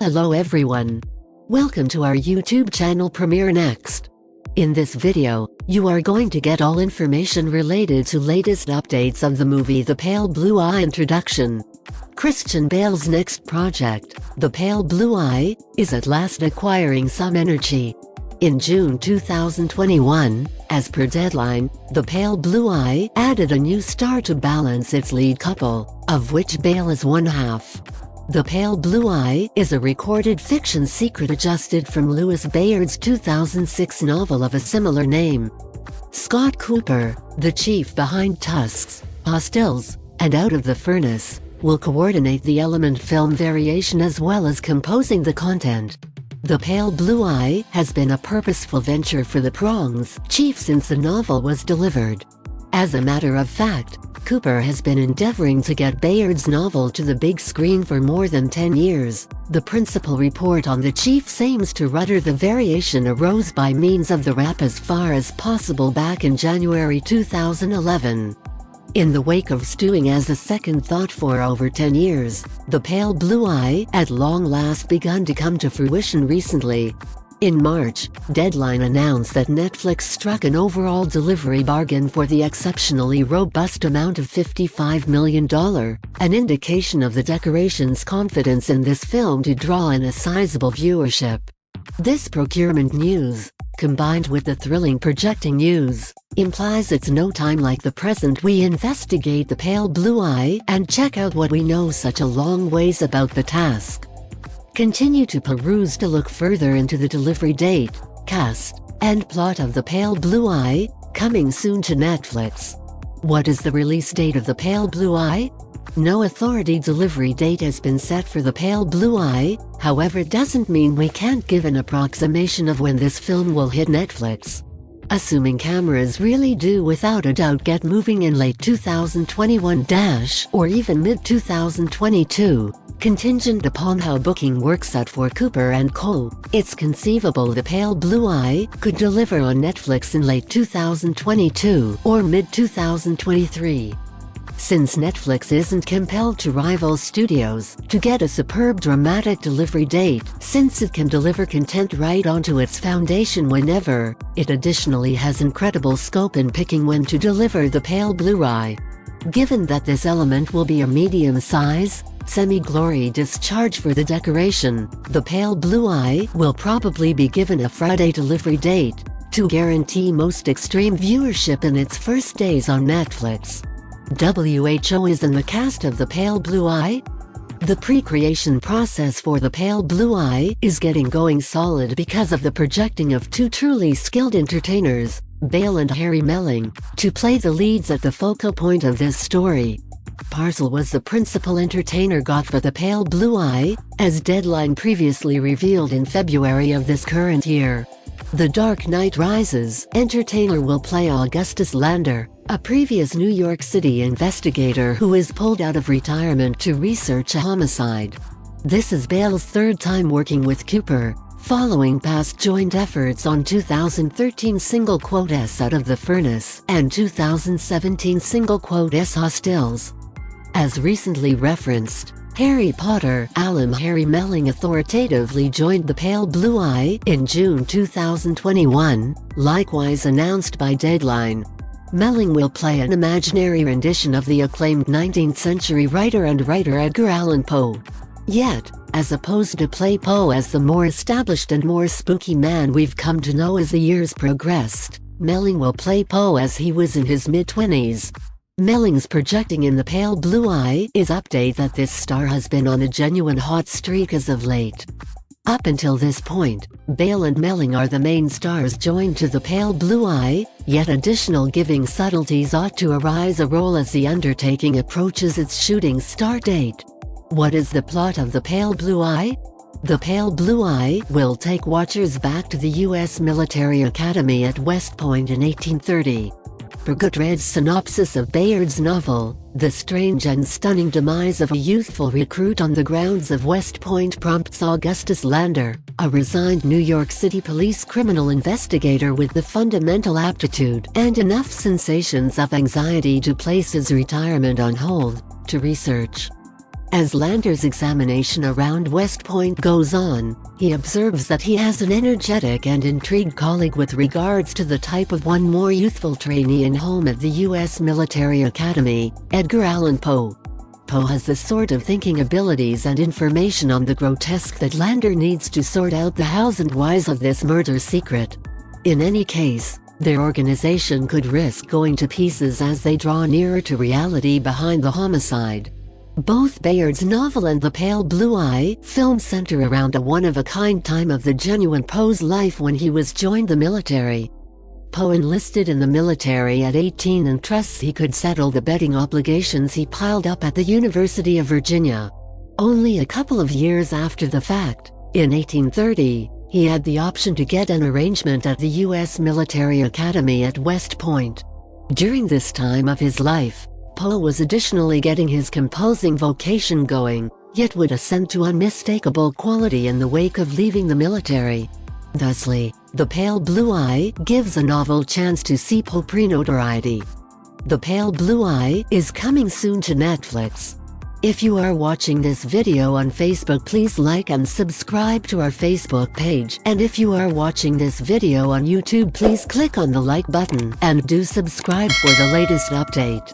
Hello everyone. Welcome to our YouTube channel Premiere Next. In this video, you are going to get all information related to latest updates of the movie The Pale Blue Eye introduction. Christian Bale's next project, The Pale Blue Eye, is at last acquiring some energy. In June 2021, as per Deadline, The Pale Blue Eye added a new star to balance its lead couple, of which Bale is one half. The Pale Blue Eye is a recorded fiction secret adjusted from Louis Bayard's 2006 novel of a similar name. Scott Cooper, the chief behind Tusks, Hostiles, and Out of the Furnace, will coordinate the Element film variation as well as composing the content. The Pale Blue Eye has been a purposeful venture for the Prongs chief since the novel was delivered. As a matter of fact, Cooper has been endeavoring to get Bayard's novel to the big screen for more than 10 years. The principal report on the chief aims to rudder the variation arose by means of the rap as far as possible back in January 2011. In the wake of stewing as a second thought for over 10 years, The Pale Blue Eye at long last begun to come to fruition recently. In March, Deadline announced that Netflix struck an overall delivery bargain for the exceptionally robust amount of $55 million, an indication of the Decoration's confidence in this film to draw in a sizable viewership. This procurement news, combined with the thrilling projecting news, implies it's no time like the present we investigate The Pale Blue Eye and check out what we know such a long ways about the task. Continue to peruse to look further into the delivery date, cast, and plot of The Pale Blue Eye, coming soon to Netflix. What is the release date of The Pale Blue Eye? No authority delivery date has been set for The Pale Blue Eye, however it doesn't mean we can't give an approximation of when this film will hit Netflix. Assuming cameras really do without a doubt get moving in late 2021 or even mid-2022, contingent upon how booking works out for Cooper and Co., it's conceivable The Pale Blue Eye could deliver on Netflix in late 2022 or mid-2023. Since Netflix isn't compelled to rival studios to get a superb dramatic delivery date, since it can deliver content right onto its foundation whenever, it additionally has incredible scope in picking when to deliver The Pale Blue Eye. Given that this element will be a medium-size, semi-glory discharge for the Decoration, The Pale Blue Eye will probably be given a Friday delivery date, to guarantee most extreme viewership in its first days on Netflix. WHO is in the cast of The Pale Blue Eye? The pre-creation process for The Pale Blue Eye is getting going solid because of the projecting of two truly skilled entertainers, Bale and Harry Melling, to play the leads at the focal point of this story. Parcel was the principal entertainer got for The Pale Blue Eye, as Deadline previously revealed in February of this current year. The Dark Knight Rises entertainer will play Augustus Lander, a previous New York City investigator who is pulled out of retirement to research a homicide. This is Bale's third time working with Cooper, following past joint efforts on 2013 S Out of the Furnace and 2017 S Hostiles. As recently referenced, Harry Potter alum Harry Melling authoritatively joined The Pale Blue Eye in June 2021, likewise announced by Deadline. Melling will play an imaginary rendition of the acclaimed 19th-century writer Edgar Allan Poe. Yet, as opposed to play Poe as the more established and more spooky man we've come to know as the years progressed, Melling will play Poe as he was in his mid-20s. Melling's projecting in The Pale Blue Eye is update that this star has been on a genuine hot streak as of late. Up until this point, Bale and Melling are the main stars joined to The Pale Blue Eye, yet additional giving subtleties ought to arise a role as the undertaking approaches its shooting start date. What is the plot of The Pale Blue Eye? The Pale Blue Eye will take watchers back to the U.S. Military Academy at West Point in 1830. Bergutred's synopsis of Bayard's novel, The Strange and Stunning Demise of a Youthful Recruit on the Grounds of West Point prompts Augustus Lander, a resigned New York City police criminal investigator with the fundamental aptitude and enough sensations of anxiety to place his retirement on hold, to research. As Lander's examination around West Point goes on, he observes that he has an energetic and intrigued colleague with regards to the type of one more youthful trainee in home at the U.S. Military Academy, Edgar Allan Poe. Poe has the sort of thinking abilities and information on the grotesque that Lander needs to sort out the hows and whys of this murder secret. In any case, their organization could risk going to pieces as they draw nearer to reality behind the homicide. Both Bayard's novel and The Pale Blue Eye film center around a one-of-a-kind time of the genuine Poe's life when he was joined the military. Poe enlisted in the military at 18 and trusts he could settle the betting obligations he piled up at the University of Virginia. Only a couple of years after the fact, in 1830, he had the option to get an arrangement at the U.S. Military Academy at West Point. During this time of his life, Poe was additionally getting his composing vocation going, yet would ascend to unmistakable quality in the wake of leaving the military. Thusly, The Pale Blue Eye gives a novel chance to see Poe pre-notoriety. The Pale Blue Eye is coming soon to Netflix. If you are watching this video on Facebook, please like and subscribe to our Facebook page, and if you are watching this video on YouTube, please click on the like button and do subscribe for the latest update.